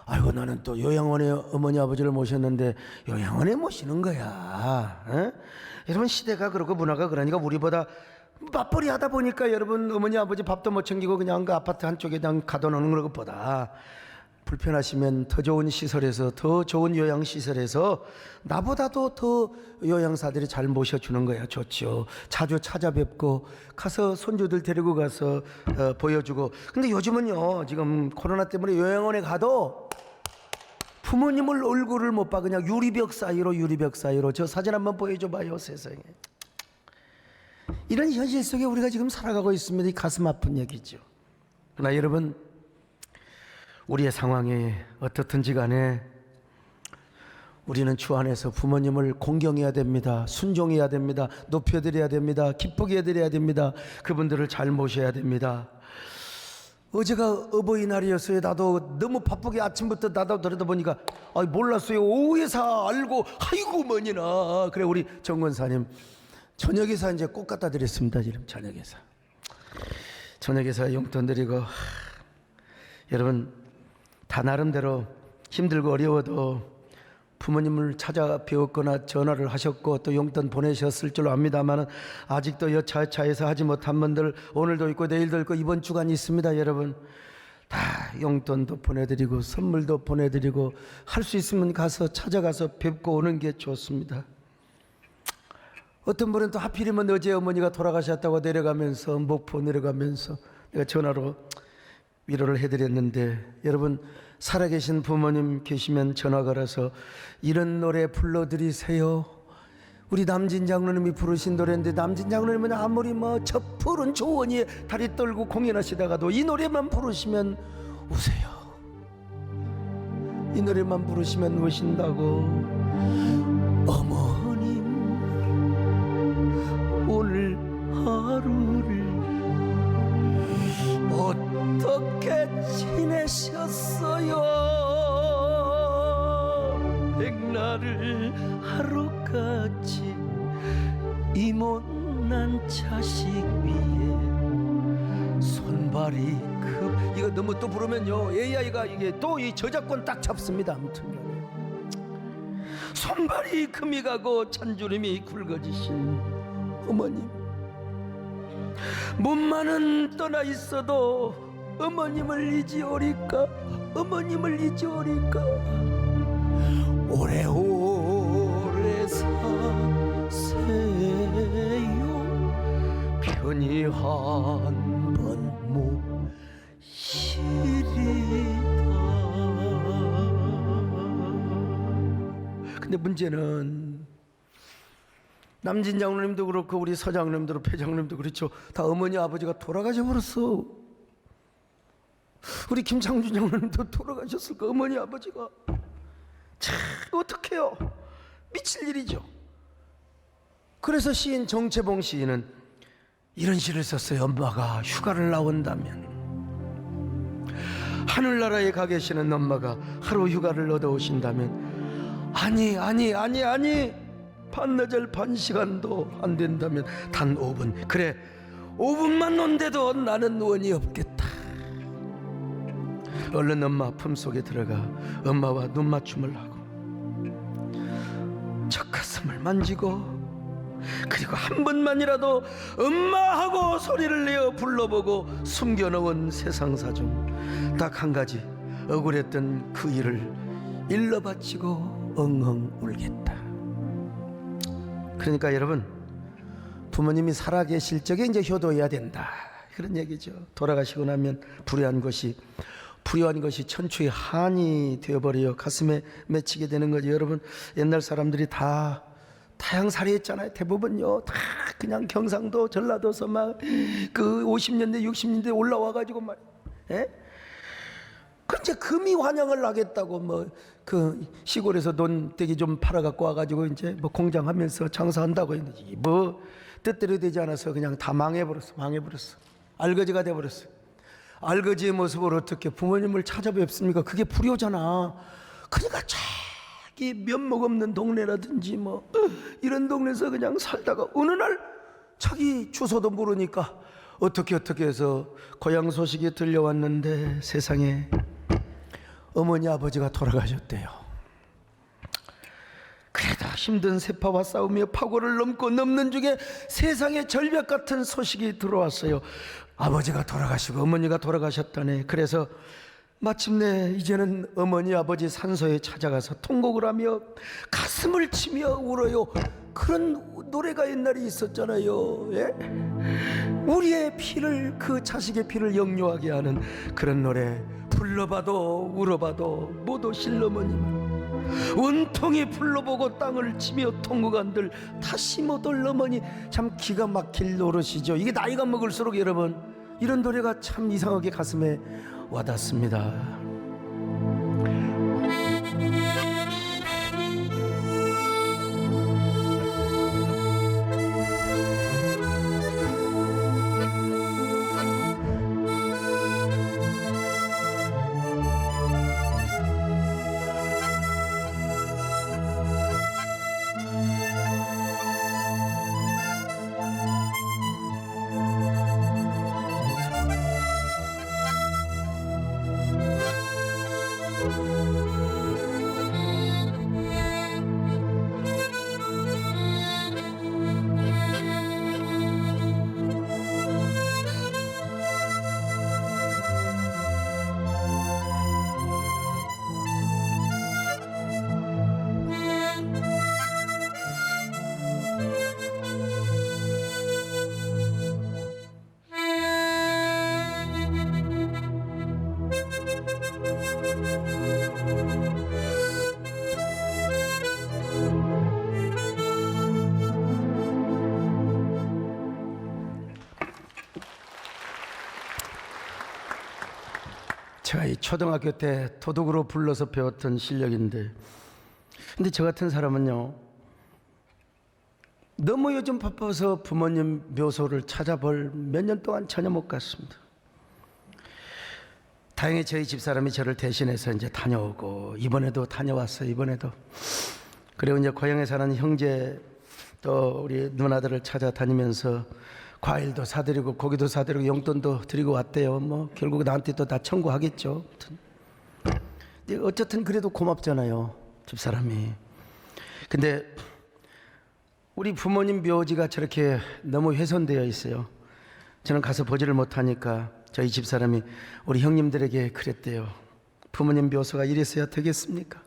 아이고 나는 또 요양원에 어머니 아버지를 모셨는데 요양원에 모시는 거야. 에? 여러분, 시대가 그렇고 문화가 그러니까 우리보다 맞벌이 하다 보니까 여러분, 어머니 아버지 밥도 못 챙기고 그냥 그 아파트 한쪽에 그냥 가둬놓는 것보다 불편하시면 더 좋은 시설에서, 더 좋은 요양시설에서 나보다도 더 요양사들이 잘 모셔주는 거야. 좋죠. 자주 찾아뵙고 가서 손주들 데리고 가서 보여주고. 근데 요즘은요, 지금 코로나 때문에 요양원에 가도 부모님을 얼굴을 못 봐. 그냥 유리벽 사이로. 저 사진 한번 보여줘봐요, 세상에. 이런 현실 속에 우리가 지금 살아가고 있습니다. 이 가슴 아픈 얘기죠. 그러나 여러분, 우리의 상황이 어떻든지 간에 우리는 주 안에서 부모님을 공경해야 됩니다. 순종해야 됩니다. 높여드려야 됩니다. 기쁘게 해드려야 됩니다. 그분들을 잘 모셔야 됩니다. 어제가 어버이날이었어요. 나도 너무 바쁘게 아침부터 나도 들여다 보니까 몰랐어요. 오후에서 알고 아이고 뭐니나. 그래 우리 정권사님 저녁에서 이제 꼭 갖다 드렸습니다. 지금 저녁에서 용돈 드리고 여러분 다 나름대로 힘들고 어려워도 부모님을 찾아뵈었거나 전화를 하셨고 또 용돈 보내셨을 줄로 압니다만 아직도 여차여차해서 하지 못한 분들 오늘도 있고 내일도 있고 이번 주간 있습니다. 여러분 다 용돈도 보내드리고 선물도 보내드리고 할 수 있으면 가서 찾아가서 뵙고 오는 게 좋습니다. 어떤 분은 또 하필이면 어제 어머니가 돌아가셨다고 내려가면서 목포 내려가면서 내가 전화로 위로를 해드렸는데 여러분 살아계신 부모님 계시면 전화 걸어서 이런 노래 불러드리세요. 우리 남진 장로님이 부르신 노래인데 남진 장로님은 아무리 저 푸른 조원이에 다리 떨고 공연하시다가도 이 노래만 부르시면 우세요. 이 노래만 부르시면 우신다고. 어머님 오늘 하루를 어떻게 지내셨어요? 백날을 하루같이 이 못난 자식 위에 손발이 이거 너무 또 부르면요 AI가 이게 또 이 저작권 딱 잡습니다. 아무튼 손발이 금이 가고 찬주름이 굵어지신 어머님 몸만은 떠나 있어도 어머님을 잊으오리까 오래오래 사세요 편히 한번 모시리다. 근데 문제는 남진 장로님도 그렇고 우리 서장님도 배장님도 그렇죠. 다 어머니 아버지가 돌아가셔 버렸어. 우리 김창준 장로님도 돌아가셨을까. 어머니 아버지가 참 어떡해요. 미칠 일이죠. 그래서 시인 정채봉 시인은 이런 시를 썼어요. 엄마가 휴가를 나온다면 하늘나라에 가 계시는 엄마가 하루 휴가를 얻어오신다면 아니 반나절 반시간도 안 된다면 단 5분 그래 5분만 논데도 나는 원이 없겠다. 얼른 엄마 품속에 들어가 엄마와 눈맞춤을 하고 젖가슴을 만지고 그리고 한 번만이라도 엄마하고 소리를 내어 불러보고 숨겨놓은 세상사중 딱 한 가지 억울했던 그 일을 일러 바치고 엉엉 울겠다. 그러니까 여러분 부모님이 살아계실 적에 이제 효도해야 된다 그런 얘기죠. 돌아가시고 나면 불효한 것이 천추의 한이 되어버려 가슴에 맺히게 되는 거죠. 여러분 옛날 사람들이 다 타향살이 했잖아요. 대부분요 다 그냥 경상도 전라도서 막 그 50년대 60년대 올라와가지고 막 그 이제 금이 환영을 하겠다고 그 시골에서 논대기 좀 팔아갖고 와가지고 이제 공장하면서 장사한다고 했는데 뜻대로 되지 않아서 그냥 다 망해버렸어. 알거지가 돼버렸어. 알거지의 모습을 어떻게 부모님을 찾아뵙습니까? 그게 불효잖아. 그러니까 자기 면목 없는 동네라든지 이런 동네에서 그냥 살다가 어느 날 자기 주소도 모르니까 어떻게 해서 고향 소식이 들려왔는데 세상에 어머니 아버지가 돌아가셨대요. 그래도 힘든 세파와 싸우며 파고를 넘는 중에 세상에 절벽 같은 소식이 들어왔어요. 아버지가 돌아가시고 어머니가 돌아가셨다네. 그래서 마침내 이제는 어머니 아버지 산소에 찾아가서 통곡을 하며 가슴을 치며 울어요. 그런 노래가 옛날에 있었잖아요. 우리의 피를 그 자식의 피를 역류하게 하는 그런 노래. 불러봐도 울어봐도 못 오실 어머니만 원통이 불러보고 땅을 치며 통곡한들 다시 못 올 어머니. 참 기가 막힐 노릇이죠. 이게 나이가 먹을수록 여러분 이런 노래가 참 이상하게 가슴에 와닿습니다. 제가 이 초등학교 때 도둑으로 불러서 배웠던 실력인데, 근데 저 같은 사람은요, 너무 요즘 바빠서 부모님 묘소를 찾아볼 몇 년 동안 전혀 못 갔습니다. 다행히 저희 집사람이 저를 대신해서 이제 다녀오고, 이번에도 다녀왔어요. 이번에도. 그리고 이제 고향에 사는 형제 또 우리 누나들을 찾아다니면서 과일도 사드리고 고기도 사드리고 용돈도 드리고 왔대요. 뭐 결국 나한테 또 다 청구하겠죠. 근데 어쨌든 그래도 고맙잖아요, 집사람이. 근데 우리 부모님 묘지가 저렇게 너무 훼손되어 있어요. 저는 가서 보지를 못하니까 저희 집사람이 우리 형님들에게 그랬대요. 부모님 묘소가 이랬어야 되겠습니까?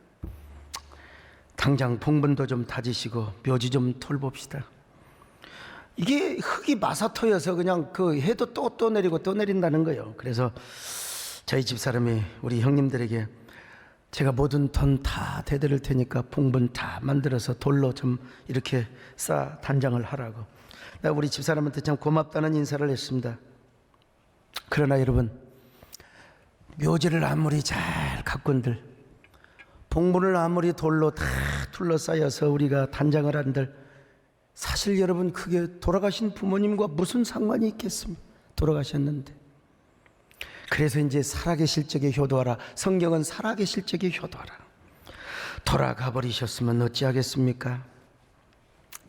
당장 봉분도 좀 다지시고 묘지 좀 돌봅시다. 이게 흙이 마사토여서 그냥 그 해도 또 내리고 또 내린다는 거예요. 그래서 저희 집사람이 우리 형님들에게 제가 모든 돈 다 대드릴 테니까 봉분 다 만들어서 돌로 좀 이렇게 쌓아 단장을 하라고. 나 우리 집사람한테 참 고맙다는 인사를 했습니다. 그러나 여러분, 묘지를 아무리 잘 가꾼들, 봉분을 아무리 돌로 다 둘러싸여서 우리가 단장을 한들, 사실 여러분 그게 돌아가신 부모님과 무슨 상관이 있겠습니까? 돌아가셨는데. 그래서 이제 살아계실 적에 효도하라. 성경은 살아계실 적에 효도하라. 돌아가 버리셨으면 어찌하겠습니까?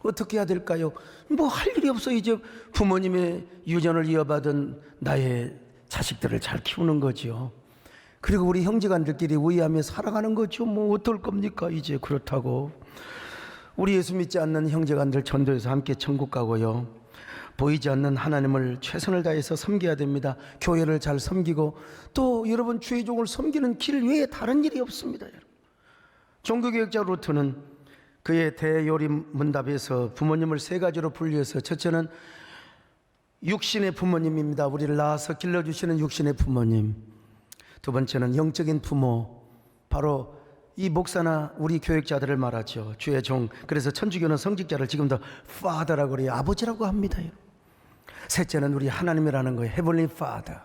어떻게 해야 될까요? 뭐 할 일이 없어. 이제 부모님의 유전을 이어받은 나의 자식들을 잘 키우는 거죠. 그리고 우리 형제간들끼리 우애하며 살아가는 거죠. 뭐 어떨 겁니까? 이제 그렇다고 우리 예수 믿지 않는 형제간들 전도해서 함께 천국 가고요, 보이지 않는 하나님을 최선을 다해서 섬겨야 됩니다. 교회를 잘 섬기고, 또 여러분 주의 종을 섬기는 길 외에 다른 일이 없습니다. 여러분, 종교개혁자 루터는 그의 대요림 문답에서 부모님을 세 가지로 분류해서, 첫째는 육신의 부모님입니다. 우리를 낳아서 길러주시는 육신의 부모님. 두 번째는 영적인 부모, 바로 이 목사나 우리 교육자들을 말하죠. 주의 종. 그래서 천주교는 성직자를 지금도 Father라고 그래요. 아버지라고 합니다. 셋째는 우리 하나님이라는 거예요. Heavenly Father.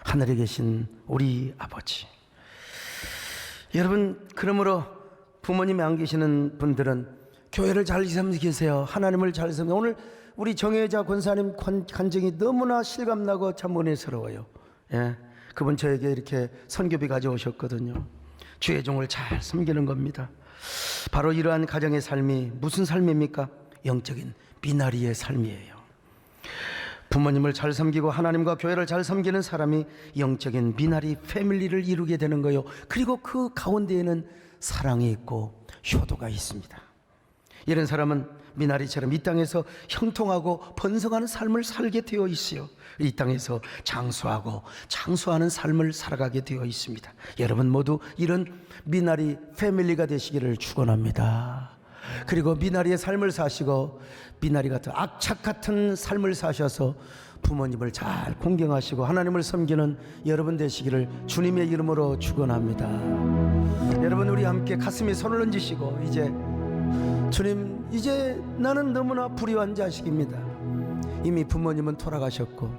하늘에 계신 우리 아버지. 여러분, 그러므로 부모님이 안 계시는 분들은 교회를 잘 섬기세요. 하나님을 잘 섬기세요. 오늘 우리 정혜자 권사님 간증이 너무나 실감나고 참 은혜스러워요. 예, 그분 저에게 이렇게 선교비 가져오셨거든요. 주의 종을 잘 섬기는 겁니다. 바로 이러한 가정의 삶이 무슨 삶입니까? 영적인 미나리의 삶이에요. 부모님을 잘 섬기고 하나님과 교회를 잘 섬기는 사람이 영적인 미나리 패밀리를 이루게 되는 거예요. 그리고 그 가운데에는 사랑이 있고 효도가 있습니다. 이런 사람은 미나리처럼 이 땅에서 형통하고 번성하는 삶을 살게 되어 있어요. 이 땅에서 장수하고 장수하는 삶을 살아가게 되어 있습니다. 여러분 모두 이런 미나리 패밀리가 되시기를 축원합니다. 그리고 미나리의 삶을 사시고 미나리 같은 악착 같은 삶을 사셔서 부모님을 잘 공경하시고 하나님을 섬기는 여러분 되시기를 주님의 이름으로 축원합니다. 여러분, 우리 함께 가슴에 손을 얹으시고, 이제 주님, 이제 나는 너무나 불의한 자식입니다. 이미 부모님은 돌아가셨고,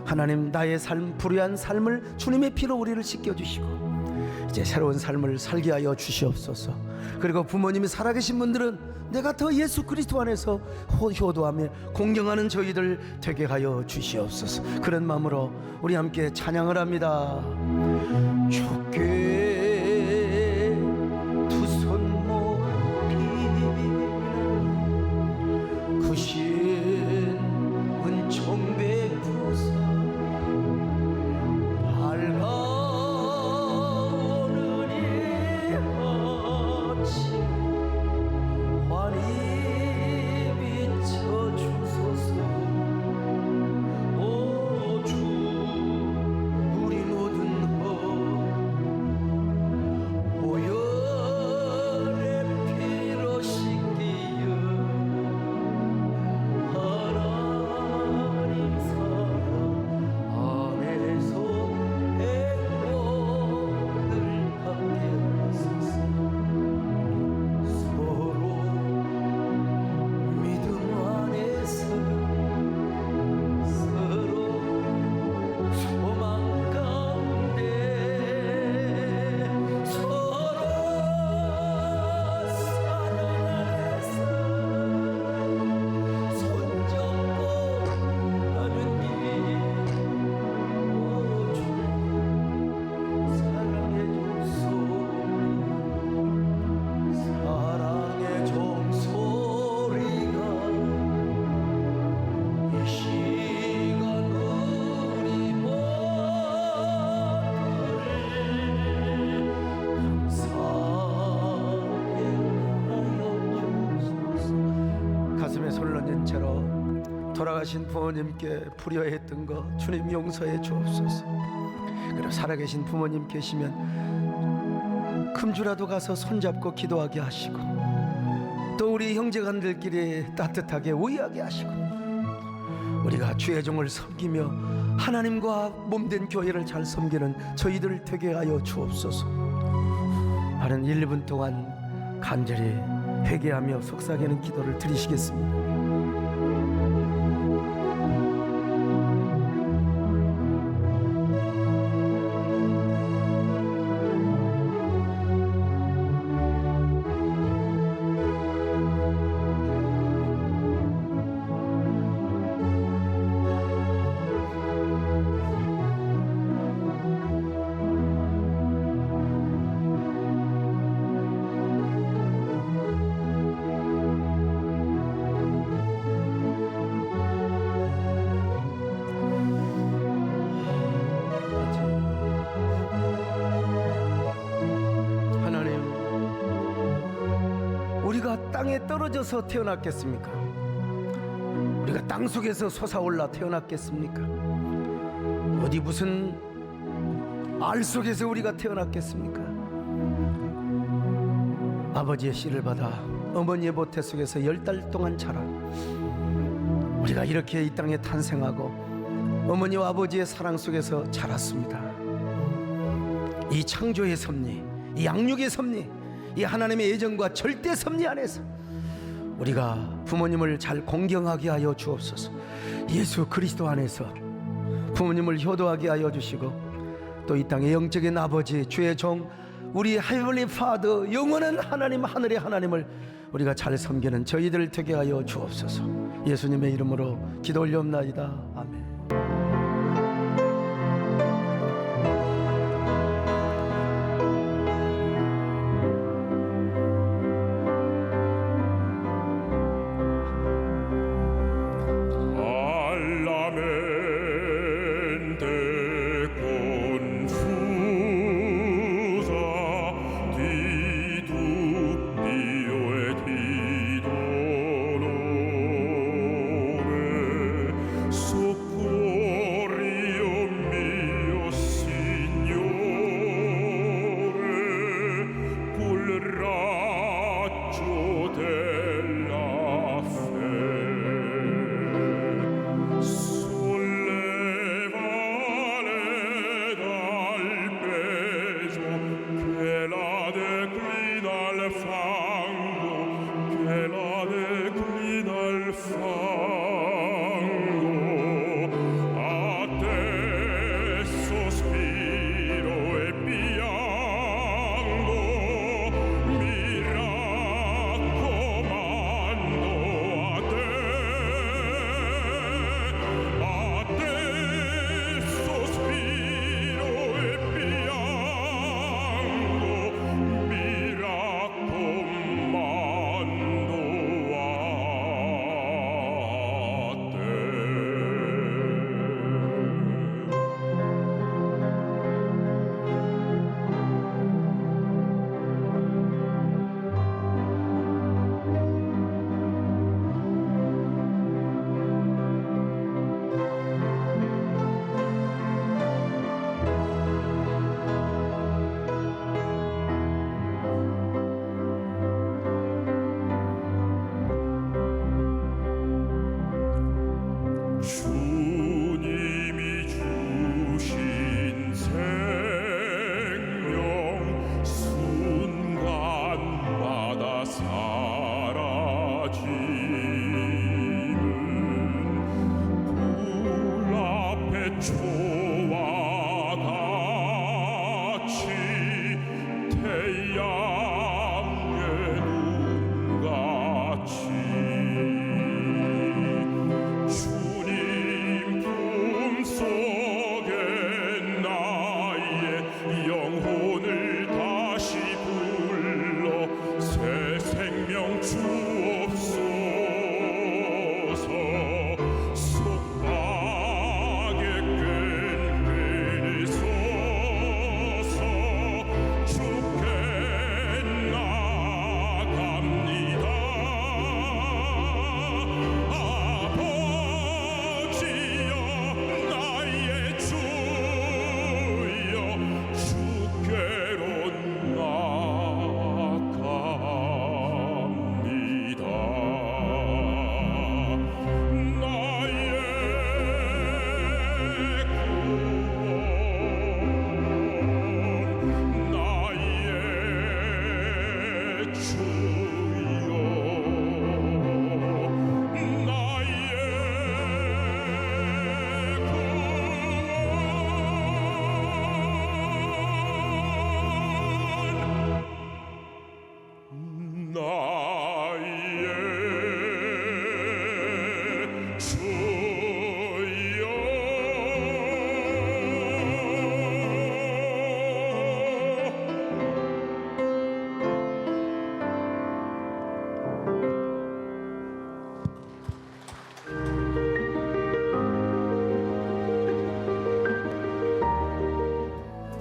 하나님, 나의 삶, 불의한 삶을 주님의 피로 우리를 씻겨주시고 이제 새로운 삶을 살게 하여 주시옵소서. 그리고 부모님이 살아계신 분들은 내가 더 예수 그리스도 안에서 효도하며 공경하는 저희들 되게 하여 주시옵소서. 그런 마음으로 우리 함께 찬양을 합니다. 주께 두 손 모으리 구신 은총 베푸사 밝아오는 이 아침 환히 비춰주소서. 오 주, 우리 모든 것 가슴에 손을 얹은 채로 돌아가신 부모님께 불효했던 거 주님 용서해 주옵소서. 그리고 살아계신 부모님 계시면 금주라도 가서 손잡고 기도하게 하시고, 또 우리 형제간들끼리 따뜻하게 우애하게 하시고, 우리가 주의 종을 섬기며 하나님과 몸된 교회를 잘 섬기는 저희들 되게 하여 주옵소서. 바른 1분 동안 간절히 회개하며 속삭이는 기도를 드리시겠습니다. 우리가 땅에 떨어져서 태어났겠습니까? 우리가 땅 속에서 솟아올라 태어났겠습니까? 어디 무슨 알 속에서 우리가 태어났겠습니까? 아버지의 씨를 받아 어머니의 모태 속에서 10달 동안 자라 우리가 이렇게 이 땅에 탄생하고 어머니와 아버지의 사랑 속에서 자랐습니다. 이 창조의 섭리, 이 양육의 섭리, 이 하나님의 예정과 절대 섭리 안에서 우리가 부모님을 잘 공경하게 하여 주옵소서. 예수 그리스도 안에서 부모님을 효도하게 하여 주시고, 또 이 땅의 영적인 아버지, 주의 종, 우리 헤블리 파더, 영원한 하나님, 하늘의 하나님을 우리가 잘 섬기는 저희들 되게 하여 주옵소서. 예수님의 이름으로 기도 올려옵나이다. 아멘. 주님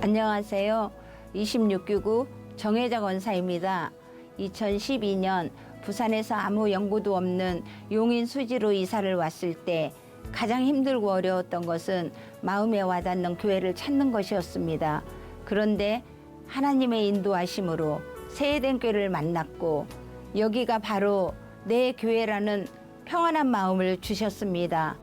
안녕하세요. 26교구 정혜자 권사입니다. 2012년 부산에서 아무 연고도 없는 용인 수지로 이사를 왔을 때 가장 힘들고 어려웠던 것은 마음에 와닿는 교회를 찾는 것이었습니다. 그런데 하나님의 인도하심으로 세해된 교회를 만났고 여기가 바로 내 교회라는 평안한 마음을 주셨습니다.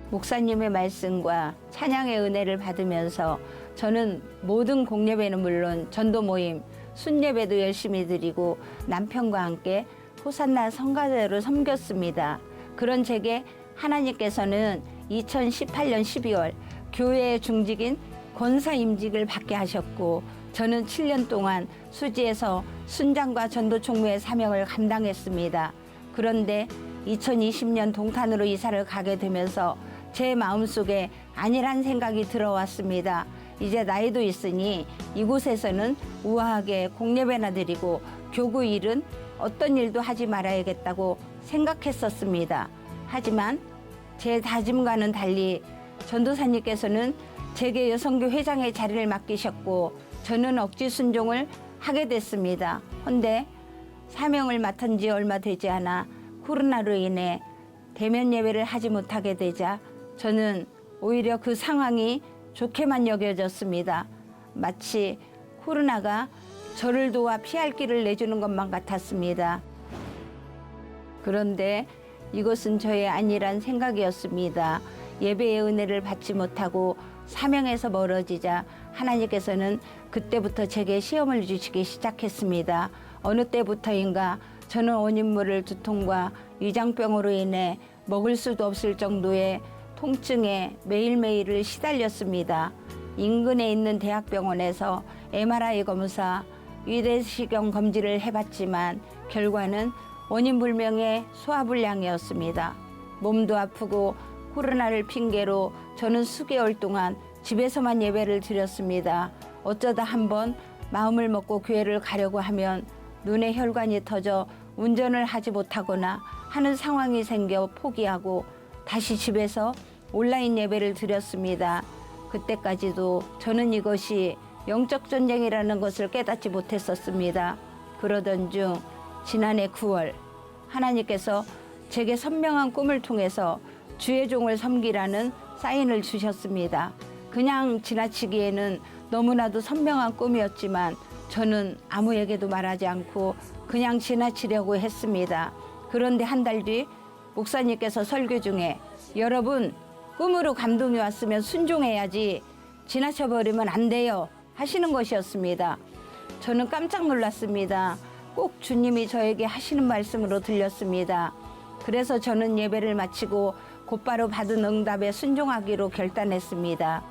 목사님의 말씀과 찬양의 은혜를 받으면서 저는 모든 공예배는 물론 전도 모임, 순예배도 열심히 드리고 남편과 함께 호산나 성가대로 섬겼습니다. 그런 제게 하나님께서는 2018년 12월 교회의 중직인 권사 임직을 받게 하셨고 저는 7년 동안 수지에서 순장과 전도 총무의 사명을 감당했습니다. 그런데 2020년 동탄으로 이사를 가게 되면서 제 마음속에 안일한 생각이 들어왔습니다. 이제 나이도 있으니 이곳에서는 우아하게 공예배나 드리고 교구 일은 어떤 일도 하지 말아야겠다고 생각했었습니다. 하지만 제 다짐과는 달리 전도사님께서는 제게 여성교 회장의 자리를 맡기셨고 저는 억지 순종을 하게 됐습니다. 헌데 사명을 맡은 지 얼마 되지 않아 코로나로 인해 대면 예배를 하지 못하게 되자 저는 오히려 그 상황이 좋게만 여겨졌습니다. 마치 코로나가 저를 도와 피할 길을 내주는 것만 같았습니다. 그런데 이것은 저의 안일한 생각이었습니다. 예배의 은혜를 받지 못하고 사명에서 멀어지자 하나님께서는 그때부터 제게 시험을 주시기 시작했습니다. 어느 때부터인가 저는 원인물을 두통과 위장병으로 인해 먹을 수도 없을 정도의 통증에 매일매일을 시달렸습니다. 인근에 있는 대학병원에서 MRI 검사, 위내시경 검진을 해봤지만 결과는 원인 불명의 소화불량이었습니다. 몸도 아프고 코로나를 핑계로 저는 수개월 동안 집에서만 예배를 드렸습니다. 어쩌다 한번 마음을 먹고 교회를 가려고 하면 눈에 혈관이 터져 운전을 하지 못하거나 하는 상황이 생겨 포기하고 다시 집에서 온라인 예배를 드렸습니다. 그때까지도 저는 이것이 영적 전쟁이라는 것을 깨닫지 못했었습니다. 그러던 중 지난해 9월 하나님께서 제게 선명한 꿈을 통해서 주의 종을 섬기라는 사인을 주셨습니다. 그냥 지나치기에는 너무나도 선명한 꿈이었지만 저는 아무에게도 말하지 않고 그냥 지나치려고 했습니다. 그런데 한 달 뒤 목사님께서 설교 중에 여러분 꿈으로 감동이 왔으면 순종해야지 지나쳐버리면 안 돼요 하시는 것이었습니다. 저는 깜짝 놀랐습니다. 꼭 주님이 저에게 하시는 말씀으로 들렸습니다. 그래서 저는 예배를 마치고 곧바로 받은 응답에 순종하기로 결단했습니다.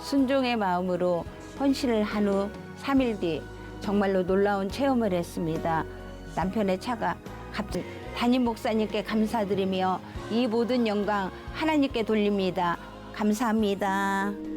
순종의 마음으로 헌신을 한 후 3일 뒤 정말로 놀라운 체험을 했습니다. 남편의 차가 갑자기 담임 목사님께 감사드리며 이 모든 영광 하나님께 돌립니다. 감사합니다.